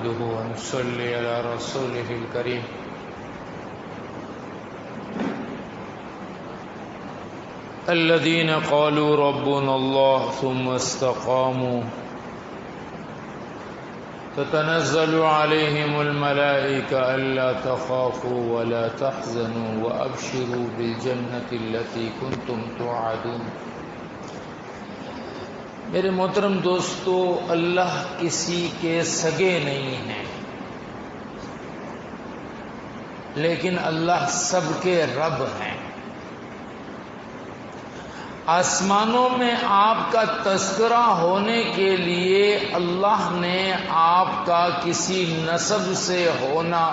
نحمده ونصلي على رسوله الكريم الذين قالوا ربنا الله ثم استقاموا تتنزل عليهم الملائكة ألا تخافوا ولا تحزنوا وأبشروا بالجنة التي كنتم توعدون۔ میرے محترم دوستو، اللہ کسی کے سگے نہیں ہیں، لیکن اللہ سب کے رب ہیں۔ آسمانوں میں آپ کا تذکرہ ہونے کے لیے اللہ نے آپ کا کسی نسب سے ہونا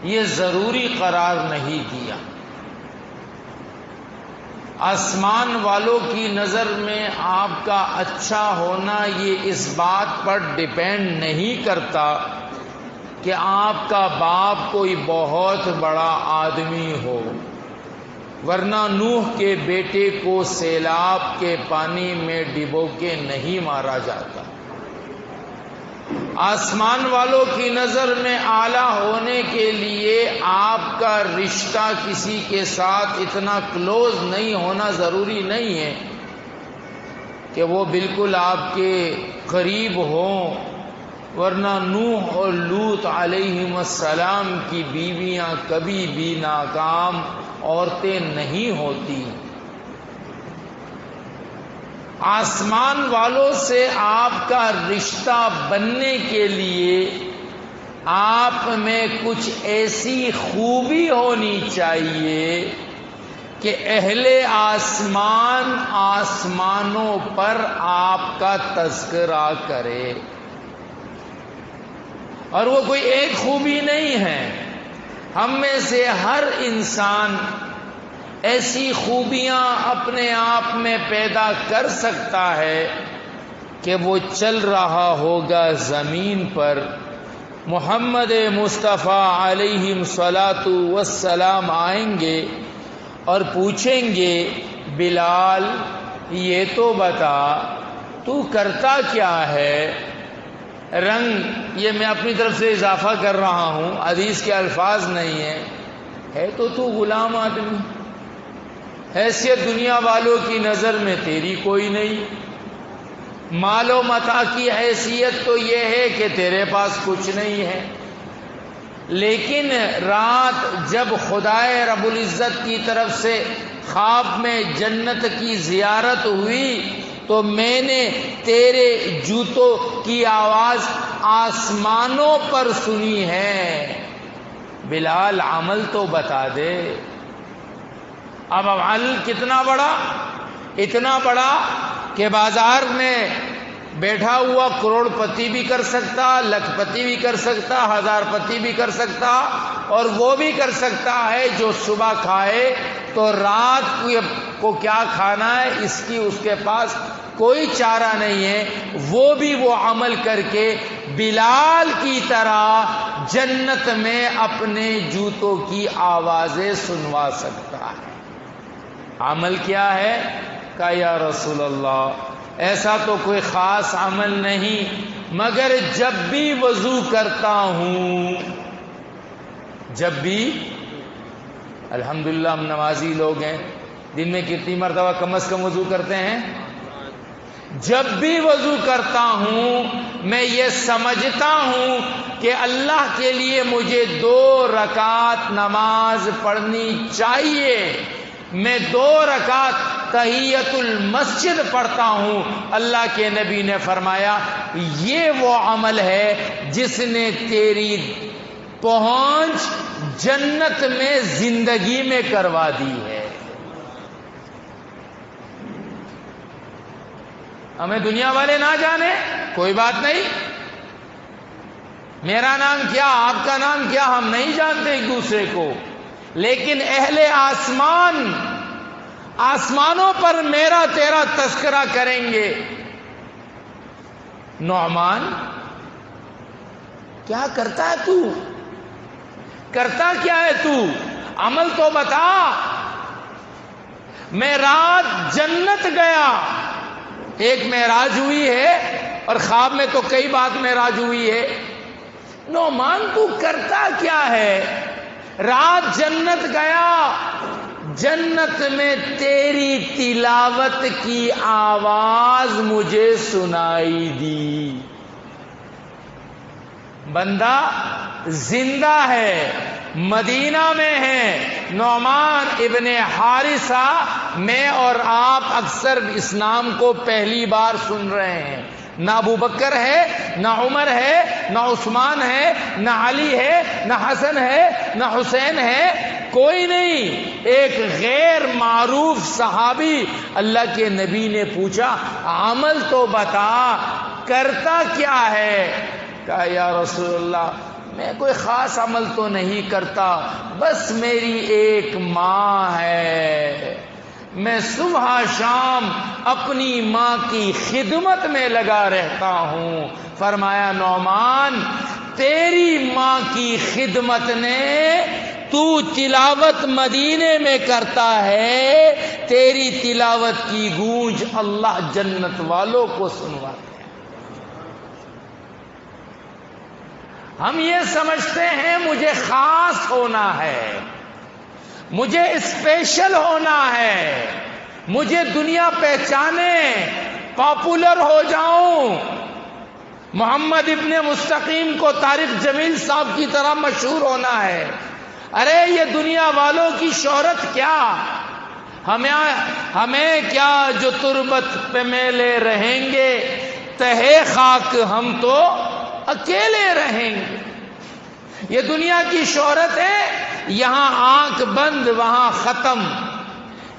یہ ضروری قرار نہیں دیا۔ آسمان والوں کی نظر میں آپ کا اچھا ہونا یہ اس بات پر ڈیپینڈ نہیں کرتا کہ آپ کا باپ کوئی بہت بڑا آدمی ہو، ورنہ نوح کے بیٹے کو سیلاب کے پانی میں ڈبو کے نہیں مارا جاتا۔ آسمان والوں کی نظر میں اعلیٰ ہونے کے لیے آپ کا رشتہ کسی کے ساتھ اتنا کلوز نہیں ہونا ضروری نہیں ہے کہ وہ بالکل آپ کے قریب ہوں، ورنہ نوح اور لوط علیہم السلام کی بیویاں کبھی بھی ناکام عورتیں نہیں ہوتی۔ آسمان والوں سے آپ کا رشتہ بننے کے لیے آپ میں کچھ ایسی خوبی ہونی چاہیے کہ اہل آسمان آسمانوں پر آپ کا تذکرہ کرے۔ اور وہ کوئی ایک خوبی نہیں ہے، ہم میں سے ہر انسان ایسی خوبیاں اپنے آپ میں پیدا کر سکتا ہے کہ وہ چل رہا ہوگا زمین پر، محمد مصطفیٰ علیہ الصلاۃ والسلام آئیں گے اور پوچھیں گے، بلال یہ تو بتا تو کرتا کیا ہے؟ رنگ یہ میں اپنی طرف سے اضافہ کر رہا ہوں، حدیث کے الفاظ نہیں ہیں، ہے تو غلام آدمی، حیثیت دنیا والوں کی نظر میں تیری کوئی نہیں، مال و متاع کی حیثیت تو یہ ہے کہ تیرے پاس کچھ نہیں ہے، لیکن رات جب خدائے رب العزت کی طرف سے خواب میں جنت کی زیارت ہوئی تو میں نے تیرے جوتوں کی آواز آسمانوں پر سنی ہے، بلال عمل تو بتا دے۔ اب عمل کتنا بڑا؟ اتنا بڑا کہ بازار میں بیٹھا ہوا کروڑ پتی بھی کر سکتا، لکھ پتی بھی کر سکتا، ہزار پتی بھی کر سکتا، اور وہ بھی کر سکتا ہے جو صبح کھائے تو رات کو کیا کھانا ہے اس کی اس کے پاس کوئی چارہ نہیں ہے، وہ بھی وہ عمل کر کے بلال کی طرح جنت میں اپنے جوتوں کی آوازیں سنوا سکتا ہے۔ عمل کیا ہے؟ کہا یا رسول اللہ ایسا تو کوئی خاص عمل نہیں، مگر جب بھی وضو کرتا ہوں، جب بھی، الحمدللہ ہم نمازی لوگ ہیں، دن میں کتنی مرتبہ کم از کم وضو کرتے ہیں؟ جب بھی وضو کرتا ہوں میں یہ سمجھتا ہوں کہ اللہ کے لیے مجھے 2 رکعت نماز پڑھنی چاہیے، میں 2 رکعت تحیت المسجد پڑھتا ہوں۔ اللہ کے نبی نے فرمایا یہ وہ عمل ہے جس نے تیری پہنچ جنت میں زندگی میں کروا دی ہے۔ ہمیں دنیا والے نہ جانے کوئی بات نہیں، میرا نام کیا، آپ کا نام کیا، ہم نہیں جانتے ایک دوسرے کو، لیکن اہل آسمان آسمانوں پر میرا تیرا تذکرہ کریں گے۔ نعمان کیا کرتا ہے تو؟ کرتا کیا ہے تو؟ عمل تو بتا۔ میں رات جنت گیا، ایک معراج ہوئی ہے اور خواب میں تو کئی بات معراج ہوئی ہے۔ نعمان تو کرتا کیا ہے؟ رات جنت گیا، جنت میں تیری تلاوت کی آواز مجھے سنائی دی۔ بندہ زندہ ہے، مدینہ میں ہے۔ نعمان ابن حارثہ، میں اور آپ اکثر اسلام کو پہلی بار سن رہے ہیں۔ نہ ابو بکر ہے، نہ عمر ہے، نہ عثمان ہے، نہ علی ہے، نہ حسن ہے، نہ حسین ہے، کوئی نہیں۔ ایک غیر معروف صحابی اللہ کے نبی نے پوچھا عمل تو بتا، کرتا کیا ہے؟ کہا یا رسول اللہ میں کوئی خاص عمل تو نہیں کرتا، بس میری ایک ماں ہے، میں صبح شام اپنی ماں کی خدمت میں لگا رہتا ہوں۔ فرمایا نعمان تیری ماں کی خدمت نے تو تلاوت مدینے میں کرتا ہے، تیری تلاوت کی گونج اللہ جنت والوں کو سنواتا ہے۔ ہم یہ سمجھتے ہیں مجھے خاص ہونا ہے، مجھے اسپیشل ہونا ہے، مجھے دنیا پہچانے، پاپولر ہو جاؤں، محمد ابن مستقیم کو طارق جمیل صاحب کی طرح مشہور ہونا ہے۔ ارے یہ دنیا والوں کی شہرت کیا، ہمیں کیا جو تربت پہ میلے رہیں گے، تہے خاک ہم تو اکیلے رہیں گے۔ یہ دنیا کی شہرت ہے، یہاں آنکھ بند وہاں ختم،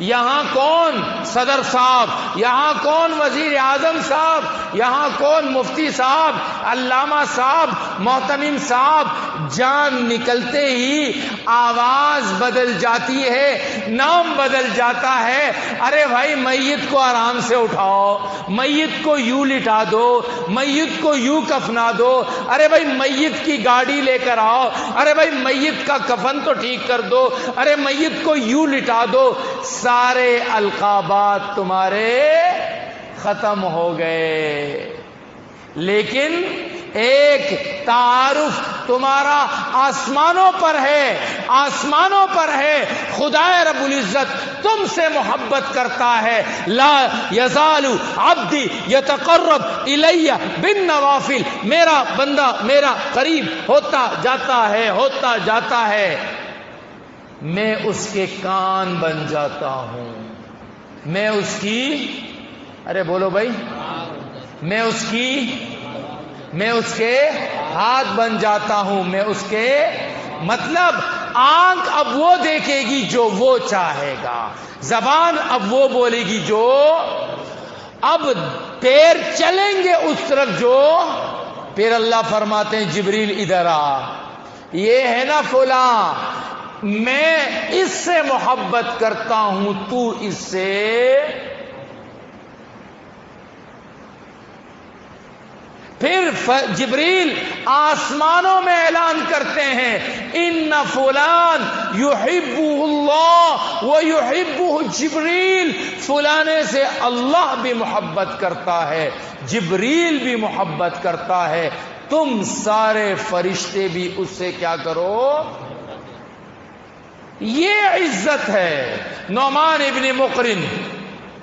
یہاں کون صدر صاحب، یہاں کون وزیر اعظم صاحب، یہاں کون مفتی صاحب، علامہ صاحب، محتمم صاحب، جان نکلتے ہی آواز بدل جاتی ہے، نام بدل جاتا ہے۔ ارے بھائی میت کو آرام سے اٹھاؤ، میت کو یوں لٹا دو، میت کو یوں کفنا دو، ارے بھائی میت کی گاڑی لے کر آؤ، ارے بھائی میت کا کفن تو ٹھیک کر دو، ارے میت کو یوں لٹا دو۔ سارے القابات تمہارے ختم ہو گئے، لیکن ایک تعارف تمہارا آسمانوں پر ہے، آسمانوں پر ہے۔ خدا رب العزت تم سے محبت کرتا ہے۔ لا یزال عبدی یتقرب الی بالنوافل، میرا بندہ میرا قریب ہوتا جاتا ہے، ہوتا جاتا ہے، میں اس کے کان بن جاتا ہوں، میں اس کی، ارے بولو بھائی، میں اس کے ہاتھ بن جاتا ہوں، میں اس کے، مطلب آنکھ اب وہ دیکھے گی جو وہ چاہے گا، زبان اب وہ بولے گی جو، اب پیر چلیں گے اس طرف جو، پھر اللہ فرماتے ہیں جبریل ادھر آ، یہ ہے نا فلاں، میں اس سے محبت کرتا ہوں، تو اس سے۔ پھر جبریل آسمانوں میں اعلان کرتے ہیں ان فلان یحبہ اللہ ویحبہ جبریل، فلانے سے اللہ بھی محبت کرتا ہے، جبریل بھی محبت کرتا ہے، تم سارے فرشتے بھی اس سے کیا کرو۔ یہ عزت ہے۔ نعمان ابن مقرن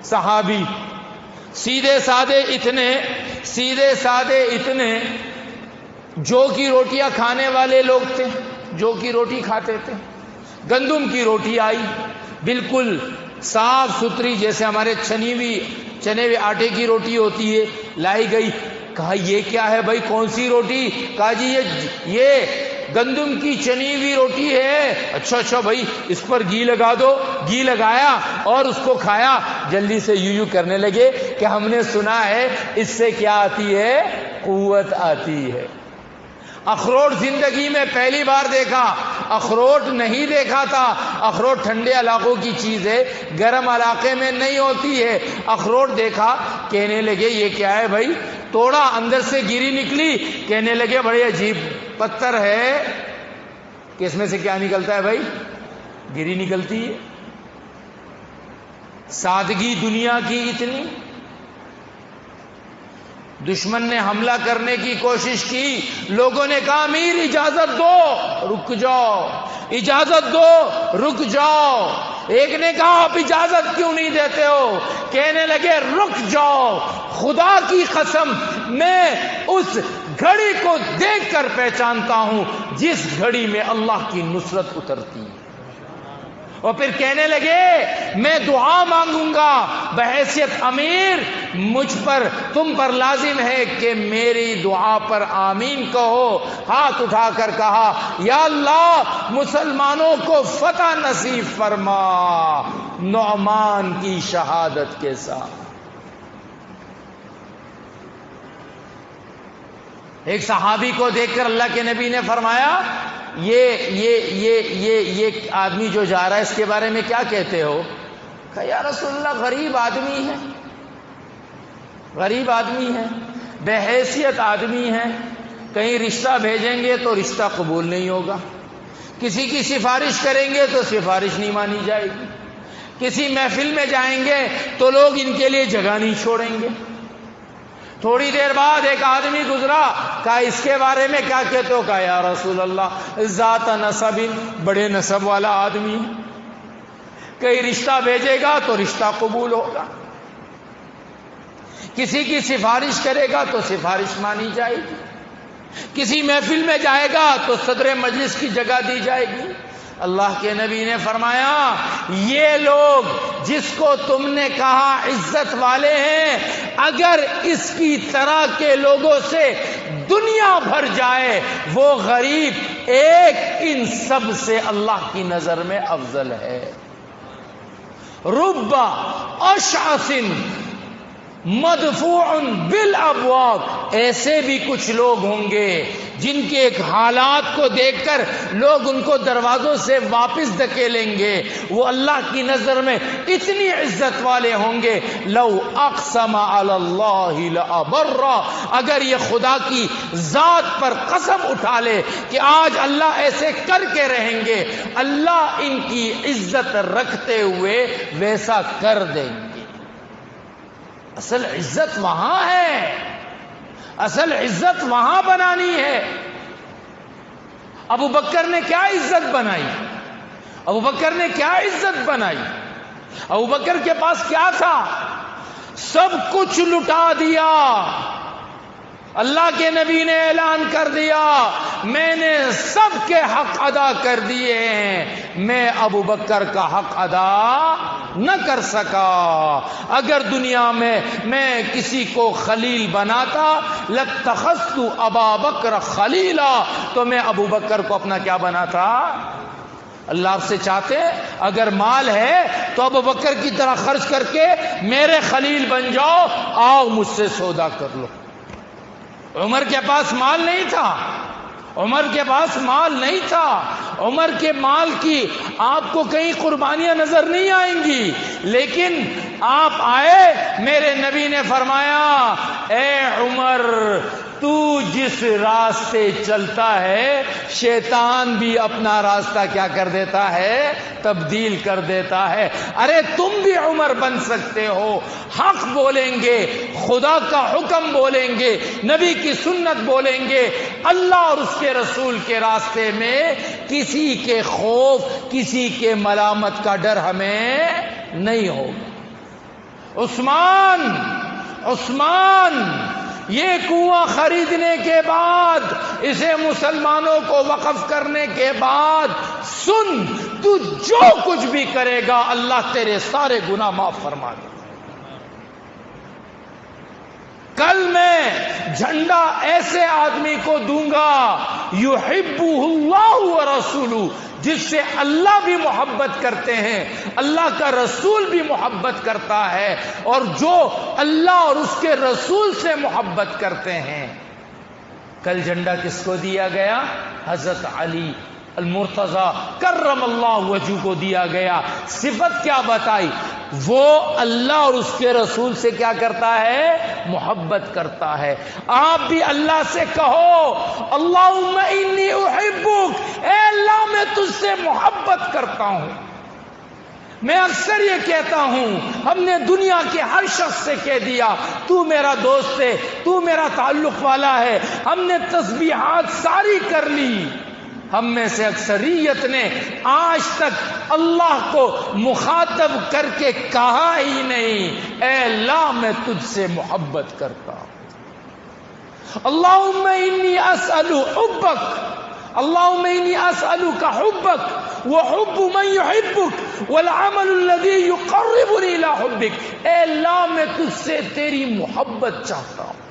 صحابی، سیدھے سادے اتنے جو کی روٹیاں کھانے والے لوگ تھے، جو کی روٹی کھاتے تھے۔ گندم کی روٹی آئی، بالکل صاف ستھری، جیسے ہمارے چنے ہوئے آٹے کی روٹی ہوتی ہے، لائی گئی۔ کہا یہ کیا ہے بھائی، کون سی روٹی؟ کہا جی یہ گندم کی چنی ہوئی روٹی ہے۔ اچھا بھائی اس پر گھی لگا دو، گھی لگایا اور اس کو کھایا۔ جلدی سے یوں کرنے لگے کہ ہم نے سنا ہے اس سے کیا آتی ہے، قوت آتی ہے۔ اخروٹ زندگی میں پہلی بار دیکھا، اخروٹ نہیں دیکھا تھا۔ اخروٹ ٹھنڈے علاقوں کی چیز ہے، گرم علاقے میں نہیں ہوتی ہے۔ اخروٹ دیکھا، کہنے لگے یہ کیا ہے بھائی، توڑا اندر سے گری نکلی، کہنے لگے بڑے عجیب پتھر ہے، کہ اس میں سے کیا نکلتا ہے بھائی، گری نکلتی ہے۔ سادگی دنیا کی اتنی، دشمن نے حملہ کرنے کی کوشش کی، لوگوں نے کہا امیر اجازت دو، رک جاؤ، اجازت دو، رک جاؤ۔ ایک نے کہا آپ اجازت کیوں نہیں دیتے ہو؟ کہنے لگے رک جاؤ، خدا کی قسم میں اس گھڑی کو دیکھ کر پہچانتا ہوں جس گھڑی میں اللہ کی نصرت اترتی ہے۔ اور پھر کہنے لگے میں دعا مانگوں گا بحیثیت امیر، مجھ پر تم پر لازم ہے کہ میری دعا پر آمین کہو۔ ہاتھ اٹھا کر کہا یا اللہ مسلمانوں کو فتح نصیب فرما، نعمان کی شہادت کے ساتھ۔ ایک صحابی کو دیکھ کر اللہ کے نبی نے فرمایا یہ آدمی جو جا رہا ہے اس کے بارے میں کیا کہتے ہو؟ کہا یا رسول اللہ غریب آدمی ہے، غریب آدمی ہے، بے حیثیت آدمی ہے، کہیں رشتہ بھیجیں گے تو رشتہ قبول نہیں ہوگا، کسی کی سفارش کریں گے تو سفارش نہیں مانی جائے گی، کسی محفل میں جائیں گے تو لوگ ان کے لیے جگہ نہیں چھوڑیں گے۔ تھوڑی دیر بعد ایک آدمی گزرا، کہا اس کے بارے میں کیا کہتے ہو؟ کہا یا رسول اللہ ذات نسب، بڑے نسب والا آدمی ہے، کہیں رشتہ بھیجے گا تو رشتہ قبول ہوگا، کسی کی سفارش کرے گا تو سفارش مانی جائے گی، کسی محفل میں جائے گا تو صدر مجلس کی جگہ دی جائے گی۔ اللہ کے نبی نے فرمایا یہ لوگ جس کو تم نے کہا عزت والے ہیں، اگر اس کی طرح کے لوگوں سے دنیا بھر جائے وہ غریب ایک ان سب سے اللہ کی نظر میں افضل ہے۔ رب اشعث مدفوع بالابواب، ایسے بھی کچھ لوگ ہوں گے جن کے ایک حالات کو دیکھ کر لوگ ان کو دروازوں سے واپس دھکیلیں گے، وہ اللہ کی نظر میں اتنی عزت والے ہوں گے لو اقسم علی اللہ لابر، اگر یہ خدا کی ذات پر قسم اٹھا لے کہ آج اللہ ایسے کر کے رہیں گے، اللہ ان کی عزت رکھتے ہوئے ویسا کر دیں گے۔ اصل عزت وہاں ہے، اصل عزت وہاں بنانی ہے۔ ابو بکر نے کیا عزت بنائی؟ ابو بکر نے کیا عزت بنائی؟ ابو بکر کے پاس کیا تھا؟ سب کچھ لٹا دیا۔ اللہ کے نبی نے اعلان کر دیا میں نے سب کے حق ادا کر دیے ہیں، میں ابو بکر کا حق ادا نہ کر سکا۔ اگر دنیا میں کسی کو خلیل بناتا لاتخذت ابا بکر خلیلا، تو میں ابو بکر کو اپنا کیا بناتا؟ اللہ آپ سے چاہتے اگر مال ہے تو ابو بکر کی طرح خرچ کر کے میرے خلیل بن جاؤ، آؤ مجھ سے سودا کر لو۔ عمر کے پاس مال نہیں تھا، عمر کے پاس مال نہیں تھا، عمر کے مال کی آپ کو کہیں قربانیاں نظر نہیں آئیں گی، لیکن آپ آئے، میرے نبی نے فرمایا اے عمر تو جس راستے چلتا ہے شیطان بھی اپنا راستہ کیا کر دیتا ہے؟ تبدیل کر دیتا ہے۔ ارے تم بھی عمر بن سکتے ہو، حق بولیں گے، خدا کا حکم بولیں گے، نبی کی سنت بولیں گے، اللہ اور اس کے رسول کے راستے میں کسی کے خوف، کسی کے ملامت کا ڈر ہمیں نہیں ہوگا۔ عثمان یہ کنواں خریدنے کے بعد، اسے مسلمانوں کو وقف کرنے کے بعد، سن تو جو کچھ بھی کرے گا اللہ تیرے سارے گناہ معاف فرما دے۔ کل میں جھنڈا ایسے آدمی کو دوں گا یحبہ اللہ ورسولہ، جس سے اللہ بھی محبت کرتے ہیں، اللہ کا رسول بھی محبت کرتا ہے، اور جو اللہ اور اس کے رسول سے محبت کرتے ہیں۔ کل جھنڈا کس کو دیا گیا؟ حضرت علی المرتضی کرم اللہ وجہ کو دیا گیا۔ صفت کیا بتائی؟ وہ اللہ اور اس کے رسول سے کیا کرتا ہے؟ محبت کرتا ہے۔ آپ بھی اللہ سے کہو اللہم انی احبک، اے اللہ میں تجھ سے محبت کرتا ہوں۔ میں اکثر یہ کہتا ہوں، ہم نے دنیا کے ہر شخص سے کہہ دیا تو میرا دوست ہے، تو میرا تعلق والا ہے، ہم نے تسبیحات ساری کر لی، ہم میں سے اکثریت نے آج تک اللہ کو مخاطب کر کے کہا ہی نہیں اے اللہ میں تجھ سے محبت کرتا ہوں، اللہم انی اسأل حبک، اللہم انی اسألک حبک وحب من یحبک والعمل الذی یقربنی الی حبک، اے اللہ میں تجھ سے تیری محبت چاہتا ہوں،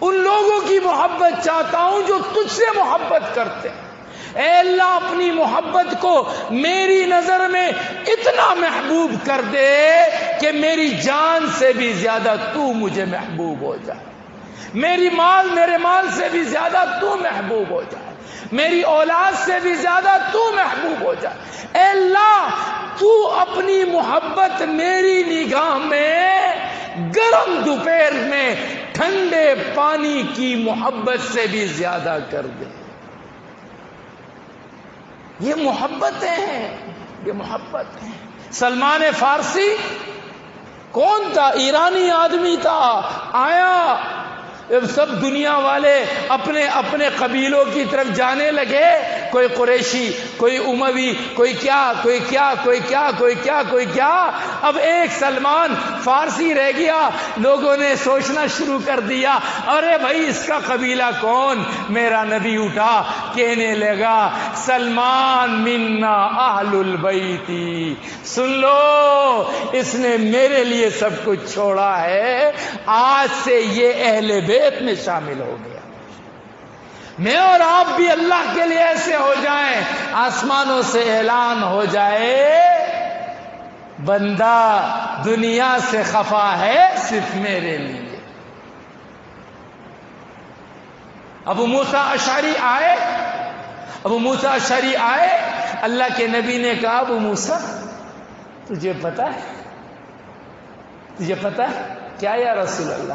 ان لوگوں کی محبت چاہتا ہوں جو تجھ سے محبت کرتے ہیں، اے اللہ اپنی محبت کو میری نظر میں اتنا محبوب کر دے کہ میری جان سے بھی زیادہ تو مجھے محبوب ہو جائے، میرے مال سے بھی زیادہ تو محبوب ہو جائے، میری اولاد سے بھی زیادہ تو محبوب ہو جائے، اے اللہ تو اپنی محبت میری نگاہ میں گرم دوپہر میں ٹھنڈے پانی کی محبت سے بھی زیادہ کر دے۔ یہ محبتیں ہیں، یہ محبت ہیں۔ سلمان فارسی کون تھا؟ ایرانی آدمی تھا، آیا سب دنیا والے اپنے اپنے قبیلوں کی طرف جانے لگے، کوئی قریشی، کوئی اموی، کوئی کیا کوئی کیا کوئی کیا کوئی کیا کوئی کیا، اب ایک سلمان فارسی رہ گیا، لوگوں نے سوچنا شروع کر دیا ارے بھائی اس کا قبیلہ کون؟ میرا نبی اٹھا کہنے لگا سلمان منا اہل البیتی، سن لو اس نے میرے لیے سب کچھ چھوڑا ہے، آج سے یہ اہل بیت میں شامل ہو گیا۔ میں اور آپ بھی اللہ کے لیے ایسے ہو جائیں، آسمانوں سے اعلان ہو جائے بندہ دنیا سے خفا ہے صرف میرے لیے۔ ابو موسیٰ اشعری آئے، اللہ کے نبی نے کہا ابو موسیٰ تجھے پتا ہے کیا یا رسول اللہ؟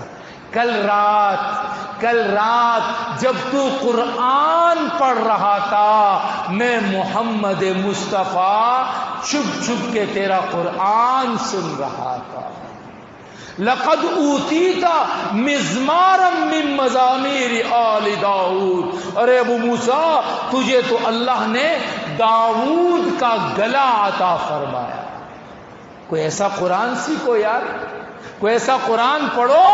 کل رات جب تو قرآن پڑھ رہا تھا میں محمد مصطفیٰ چھپ کے تیرا قرآن سن رہا تھا۔ لقد اوتیت مزمارا من مزامیر آل داؤد، ارے ابو موسیٰ تجھے تو اللہ نے داؤد کا گلا عطا فرمایا۔ کوئی ایسا قرآن سیکھو یار، کوئی ایسا قرآن پڑھو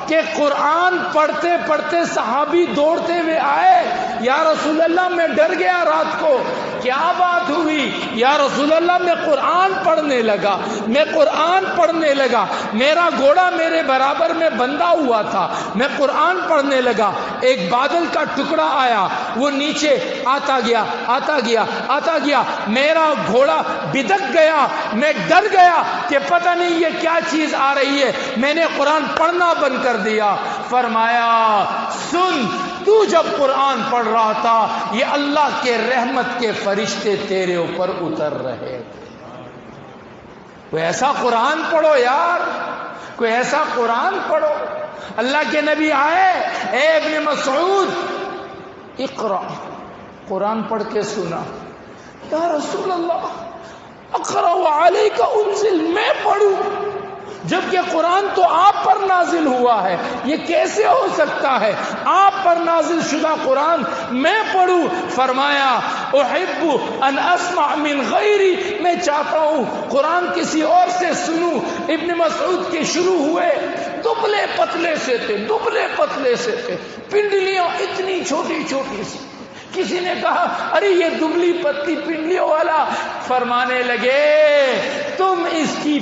کہ قرآن پڑھتے پڑھتے صحابی دوڑتے ہوئے آئے، یا رسول اللہ میں ڈر گیا رات کو، کیا بات ہوئی؟ یا رسول اللہ میں قرآن پڑھنے لگا، میرا گھوڑا میرے برابر میں بندھا ہوا تھا، میں قرآن پڑھنے لگا، ایک بادل کا ٹکڑا آیا، وہ نیچے آتا گیا، میرا گھوڑا بدک گیا، میں ڈر گیا کہ پتہ نہیں یہ کیا چیز آ رہی ہے، میں نے قرآن پڑھنا بند کر دیا۔ فرمایا سن، تو جب قرآن پڑھ رہا تھا یہ اللہ کے رحمت کے فرشتے تیرے اوپر اتر رہے تھے۔ کوئی ایسا قرآن پڑھو یار، کوئی ایسا قرآن پڑھو۔ اللہ کے نبی آئے، اے ابن مسعود اقرا، قرآن پڑھ کے سنا۔ یا رسول اللہ اقرا علیک انزل، میں پڑھوں جبکہ قرآن تو آپ پر نازل ہوا ہے، یہ کیسے ہو سکتا ہے؟ آپ پر نازل شدہ قرآن میں پڑھوں؟ فرمایا احب ان اسمع من غیری، میں چاہتا ہوں قرآن کسی اور سے سنوں۔ ابن مسعود کے شروع ہوئے، دبلے پتلے سے تھے، پنڈلیاں اتنی چھوٹی سی۔ کسی نے کہا ارے یہ دبلی پتلی پنڈلیوں والا، فرمانے لگے تم اس کی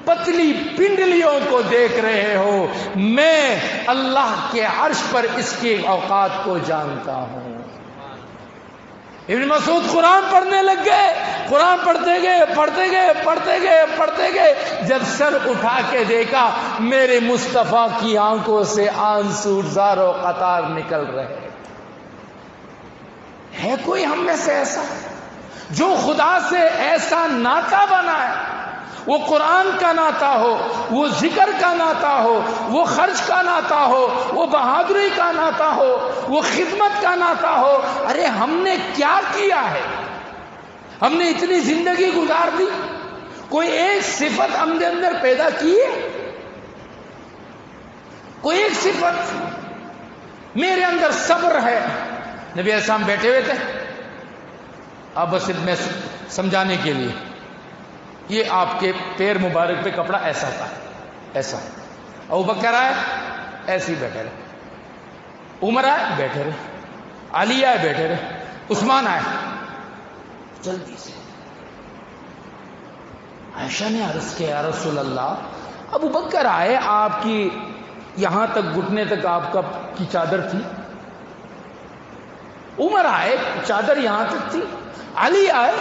پتلی پنڈلیوں کو دیکھ رہے ہو، میں اللہ کے عرش پر اس کے اوقات کو جانتا ہوں۔ ابن مسعود قرآن پڑھنے لگ گئے، قرآن پڑھتے گئے، جب سر اٹھا کے دیکھا میرے مصطفیٰ کی آنکھوں سے آنسو زاروں قطار نکل رہے۔ ہے کوئی ہم میں سے ایسا جو خدا سے ایسا ناطہ بنا ہے؟ وہ قرآن کا ناطہ ہو، وہ ذکر کا ناطہ ہو، وہ خرچ کا ناطہ ہو، وہ بہادری کا ناطہ ہو، وہ خدمت کا ناطہ ہو۔ ارے ہم نے کیا کیا ہے؟ ہم نے اتنی زندگی گزار دی، کوئی ایک صفت ہم نے اندر پیدا کی ہے؟ کوئی ایک صفت؟ میرے اندر صبر ہے۔ نبی علیہ السلام بیٹھے ہوئے تھے، اب بس میں سمجھانے کے لیے، یہ آپ کے پیر مبارک پہ کپڑا ایسا تھا، ایسا، ابوبکر آئے ایسے ہی بیٹھے رہے، عمر آئے بیٹھے رہے، علی آئے بیٹھے رہے، عثمان آئے، جلدی سے عائشہ نے عرض کیا یا رسول اللہ، ابوبکر آئے، آپ کی یہاں تک گھٹنے تک آپ کی چادر تھی، عمر آئے چادر یہاں تک تھی، علی آئے،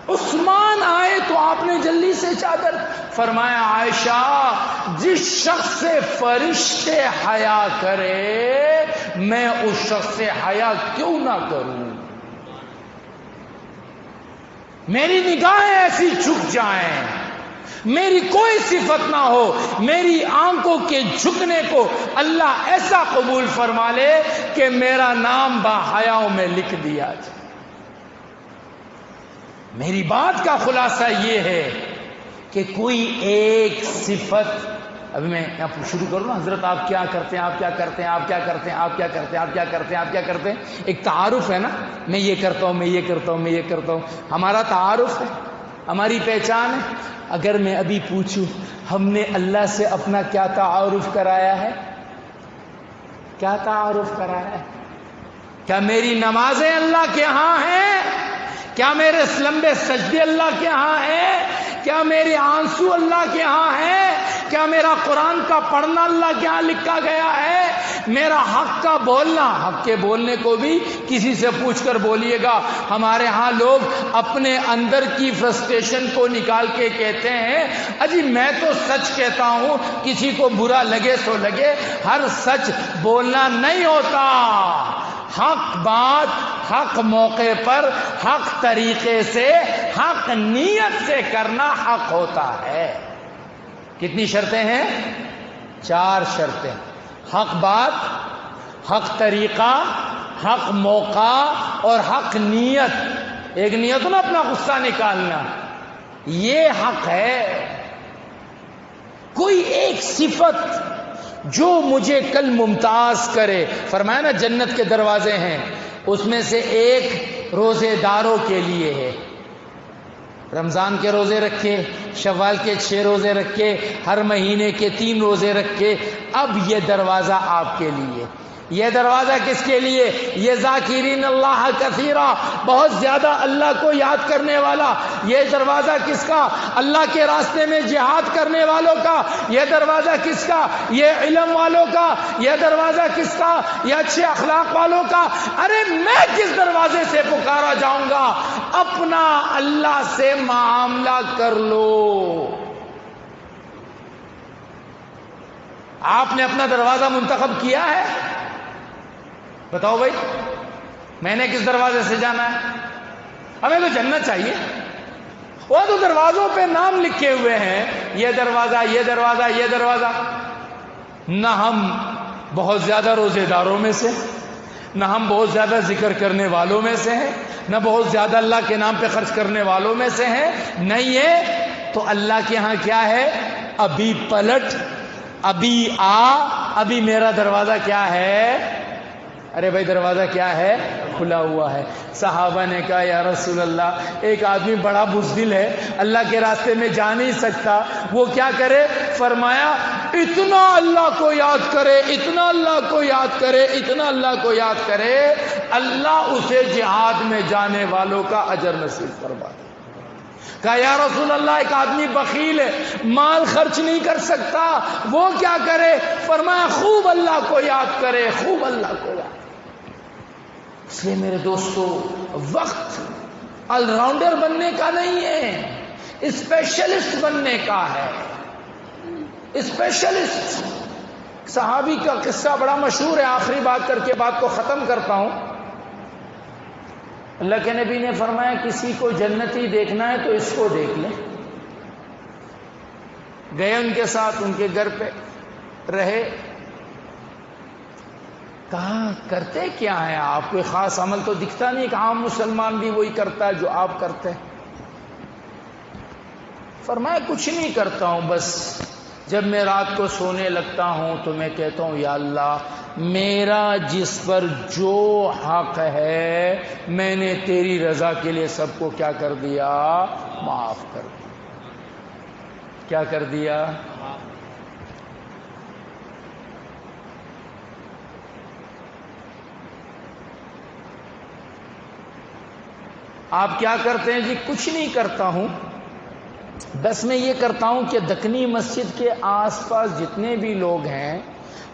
عثمان آئے تو آپ نے جلدی سے چادر۔ فرمایا عائشہ، جس شخص سے فرشتے حیا کرے میں اس شخص سے حیا کیوں نہ کروں؟ میری نگاہیں ایسی جھک جائیں، میری کوئی صفت نہ ہو، میری آنکھوں کے جھکنے کو اللہ ایسا قبول فرما لے کہ میرا نام باحیاؤں میں لکھ دیا جائے۔ میری بات کا خلاصہ یہ ہے کہ کوئی ایک صفت، ابھی میں شروع کروں نا، حضرت آپ کیا کرتے ہیں، آپ کیا کرتے ہیں، آپ کیا کرتے ہیں، آپ کیا کرتے ہیں، آپ کیا کرتے ہیں، آپ کیا کرتے ہیں، ایک تعارف ہے نا، میں یہ کرتا ہوں، میں یہ کرتا ہوں، میں یہ کرتا ہوں، ہمارا تعارف ہے، ہماری پہچان ہے۔ اگر میں ابھی پوچھوں ہم نے اللہ سے اپنا کیا تعارف کرایا ہے؟ کیا تعارف کرایا ہے؟ کیا میری نمازیں اللہ کے ہاں ہیں؟ کیا میرے لمبے سجدے اللہ کے ہاں ہیں؟ کیا میرے آنسو اللہ کے ہاں ہیں؟ کیا میرا قرآن کا پڑھنا اللہ کے ہاں لکھا گیا ہے؟ میرا حق کا بولنا، حق کے بولنے کو بھی کسی سے پوچھ کر بولیے گا۔ ہمارے ہاں لوگ اپنے اندر کی فرسٹریشن کو نکال کے کہتے ہیں اجی میں تو سچ کہتا ہوں، کسی کو برا لگے سو لگے، ہر سچ بولنا نہیں ہوتا۔ حق بات حق موقع پر حق طریقے سے حق نیت سے کرنا حق ہوتا ہے۔ کتنی شرطیں ہیں؟ 4 شرطیں، حق بات، حق طریقہ، حق موقع اور حق نیت۔ ایک نیت نا اپنا غصہ نکالنا، یہ حق ہے۔ کوئی ایک صفت جو مجھے کل ممتاز کرے، فرمایا نا جنت کے دروازے ہیں، اس میں سے ایک روزے داروں کے لیے ہے۔ رمضان کے روزے رکھے، شوال کے 6 روزے رکھے، ہر مہینے کے 3 روزے رکھے، اب یہ دروازہ آپ کے لیے۔ یہ دروازہ کس کے لیے؟ یہ ذاکرین اللہ کثیرا، بہت زیادہ اللہ کو یاد کرنے والا۔ یہ دروازہ کس کا؟ اللہ کے راستے میں جہاد کرنے والوں کا۔ یہ دروازہ کس کا؟ یہ علم والوں کا۔ یہ دروازہ کس کا؟ یہ اچھے اخلاق والوں کا۔ ارے میں کس دروازے سے پکارا جاؤں گا؟ اپنا اللہ سے معاملہ کر لو۔ آپ نے اپنا دروازہ منتخب کیا ہے؟ بتاؤ بھائی، میں نے کس دروازے سے جانا ہے؟ ہمیں تو جنت چاہیے۔ وہ تو دروازوں پہ نام لکھے ہوئے ہیں، یہ دروازہ، یہ دروازہ، یہ دروازہ۔ نہ ہم بہت زیادہ روزے داروں میں سے، نہ ہم بہت زیادہ ذکر کرنے والوں میں سے ہیں، نہ بہت زیادہ اللہ کے نام پہ خرچ کرنے والوں میں سے ہیں، نہیں ہے۔ تو اللہ کے ہاں کیا ہے؟ ابھی پلٹ، ابھی آ، ابھی میرا دروازہ کیا ہے؟ ارے بھائی دروازہ کیا ہے؟ کھلا ہوا ہے۔ صحابہ نے کہا یا رسول اللہ، ایک آدمی بڑا بزدل ہے، اللہ کے راستے میں جا نہیں سکتا، وہ کیا کرے؟ فرمایا اتنا اللہ کو یاد کرے، اتنا اللہ کو یاد کرے، اتنا اللہ کو یاد کرے، اللہ اسے جہاد میں جانے والوں کا اجر نصیب فرما دے۔ کہا یا رسول اللہ، ایک آدمی بخیل ہے، مال خرچ نہیں کر سکتا، وہ کیا کرے؟ فرمایا خوب اللہ کو یاد کرے، خوب اللہ کو یاد۔ اس لیے میرے دوستو، وقت آل راؤنڈر بننے کا نہیں ہے، اسپیشلسٹ بننے کا ہے۔ اسپیشلسٹ۔ صحابی کا قصہ بڑا مشہور ہے، آخری بات کر کے بات کو ختم کرتا ہوں۔ اللہ کے نبی نے فرمایا کسی کو جنتی دیکھنا ہے تو اس کو دیکھ لیں۔ گئے ان کے ساتھ، ان کے گھر پہ رہے، کہا کرتے کیا ہیں آپ؟ کوئی خاص عمل تو دکھتا نہیں کہ عام مسلمان بھی وہی کرتا ہے جو آپ کرتے ہیں۔ فرمایا کچھ نہیں کرتا ہوں، بس جب میں رات کو سونے لگتا ہوں تو میں کہتا ہوں یا اللہ میرا جس پر جو حق ہے میں نے تیری رضا کے لیے سب کو کیا کر دیا؟ معاف کر دیا۔ کیا کر دیا؟ آپ کیا کرتے ہیں؟ جی کچھ نہیں کرتا ہوں، بس میں یہ کرتا ہوں کہ دکنی مسجد کے آس پاس جتنے بھی لوگ ہیں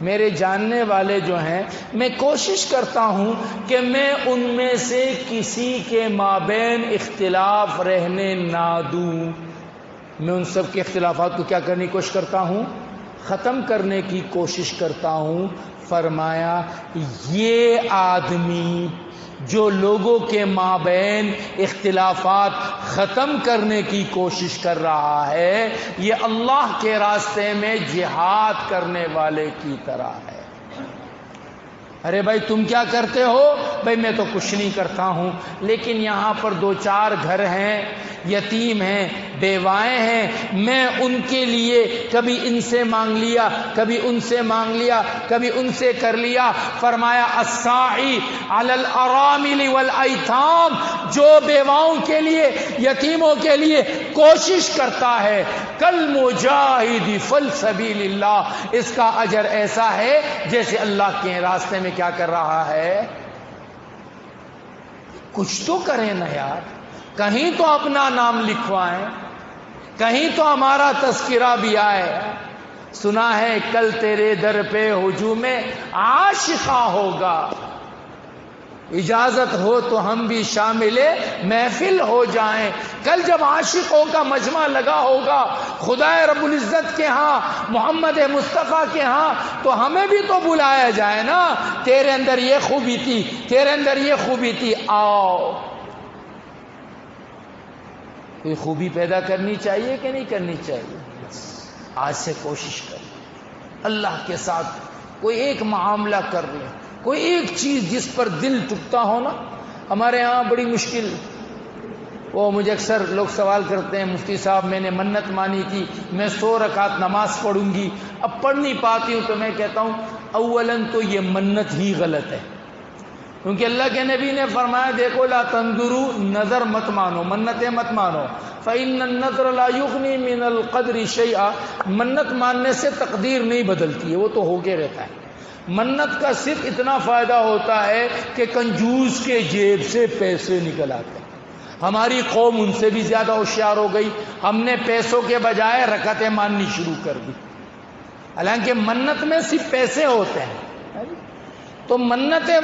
میرے جاننے والے جو ہیں، میں کوشش کرتا ہوں کہ میں ان میں سے کسی کے مابین اختلاف رہنے نہ دوں۔ میں ان سب کے اختلافات کو کیا کرنے کی کوشش کرتا ہوں؟ ختم کرنے کی کوشش کرتا ہوں۔ فرمایا یہ آدمی جو لوگوں کے مابین اختلافات ختم کرنے کی کوشش کر رہا ہے یہ اللہ کے راستے میں جہاد کرنے والے کی طرح ہے۔ ارے بھائی تم کیا کرتے ہو؟ بھائی میں تو کچھ نہیں کرتا ہوں، لیکن یہاں پر 2-4 گھر ہیں، یتیم ہیں، بیوائیں ہیں، میں ان کے لیے کبھی ان سے مانگ لیا، کبھی ان سے مانگ لیا، کبھی ان سے کر لیا۔ فرمایا الساعی علی الارامل والایتام، جو بیواؤں کے لیے، یتیموں کے لیے کوشش کرتا ہے کالمجاہد فی سبیل اللہ، اس کا اجر ایسا ہے جیسے اللہ کے راستے میں کیا کر رہا ہے۔ کچھ تو کریں نا یار، کہیں تو اپنا نام لکھوائیں، کہیں تو ہمارا تذکرہ بھی آئے۔ سنا ہے کل تیرے در پہ ہجوم عاشقہ ہوگا، اجازت ہو تو ہم بھی شامل محفل ہو جائیں۔ کل جب عاشقوں کا مجمع لگا ہوگا خدا رب العزت کے ہاں، محمد مصطفیٰ کے ہاں، تو ہمیں بھی تو بلایا جائے نا، تیرے اندر یہ خوبی تھی، تیرے اندر یہ خوبی تھی، آؤ۔ کوئی خوبی پیدا کرنی چاہیے کہ نہیں کرنی چاہیے؟ آج سے کوشش کریں، اللہ کے ساتھ کوئی ایک معاملہ کر لیں، کوئی ایک چیز جس پر دل ٹوٹتا ہو نا۔ ہمارے ہاں بڑی مشکل، وہ مجھے اکثر لوگ سوال کرتے ہیں مفتی صاحب میں نے منت مانی تھی میں 100 رکعت نماز پڑھوں گی، اب پڑھ نہیں پاتی ہوں، تو میں کہتا ہوں اولاً تو یہ منت ہی غلط ہے، کیونکہ اللہ کے نبی نے فرمایا دیکھو لا تنظروا، نظر مت مانو، منتیں مت مانو، فإن النظر لا یغنی من القدر شیئا، منت ماننے سے تقدیر نہیں بدلتی ہے، وہ تو ہو کے رہتا ہے۔ منت کا صرف اتنا فائدہ ہوتا ہے کہ کنجوس کے جیب سے پیسے نکل آتے ہیں۔ ہماری قوم ان سے بھی زیادہ ہوشیار ہو گئی، ہم نے پیسوں کے بجائے رکعتیں ماننی شروع کر دی، حالانکہ منت میں صرف پیسے ہوتے ہیں۔ تو منتیں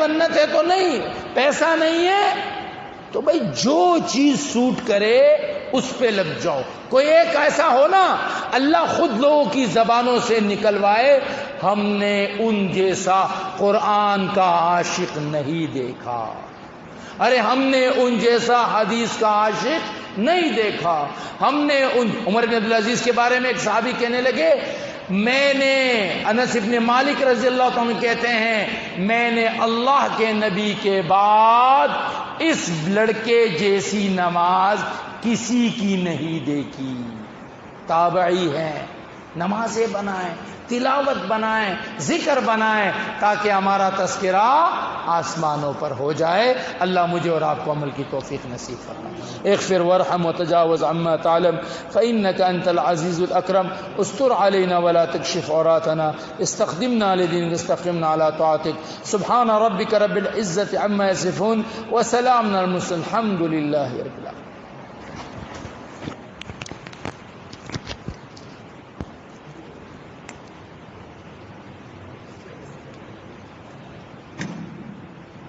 تو نہیں، پیسہ نہیں ہے تو بھائی جو چیز سوٹ کرے اس پہ لگ جاؤ۔ کوئی ایک ایسا ہو نا اللہ خود لوگوں کی زبانوں سے نکلوائے، ہم نے ان جیسا قرآن کا عاشق نہیں دیکھا، ارے ہم نے ان جیسا حدیث کا عاشق نہیں دیکھا۔ ہم نے عمر بن عبدالعزیز کے بارے میں ایک صحابی کہنے لگے، میں نے، انس ابن مالک رضی اللہ عنہ کہتے ہیں، میں نے اللہ کے نبی کے بعد اس لڑکے جیسی نماز کسی کی نہیں دیکھی۔ تابعی ہیں، نمازیں بنائیں، تلاوت بنائیں، ذکر بنائیں، تاکہ ہمارا تذکرہ آسمانوں پر ہو جائے۔ اللہ مجھے اور آپ کو عمل کی توفیق نصیب فرمائے۔ اغفر وارحم وتجاوز عما تعلم فإنك أنت العزيز الأكرم، استر علينا ولا تكشف عوراتنا، استخدمنا لدينك، استقمنا على طاعتك، سبحان ربك رب العزة عما يصفون، وسلام على المرسلين، الحمد لله رب العالمين۔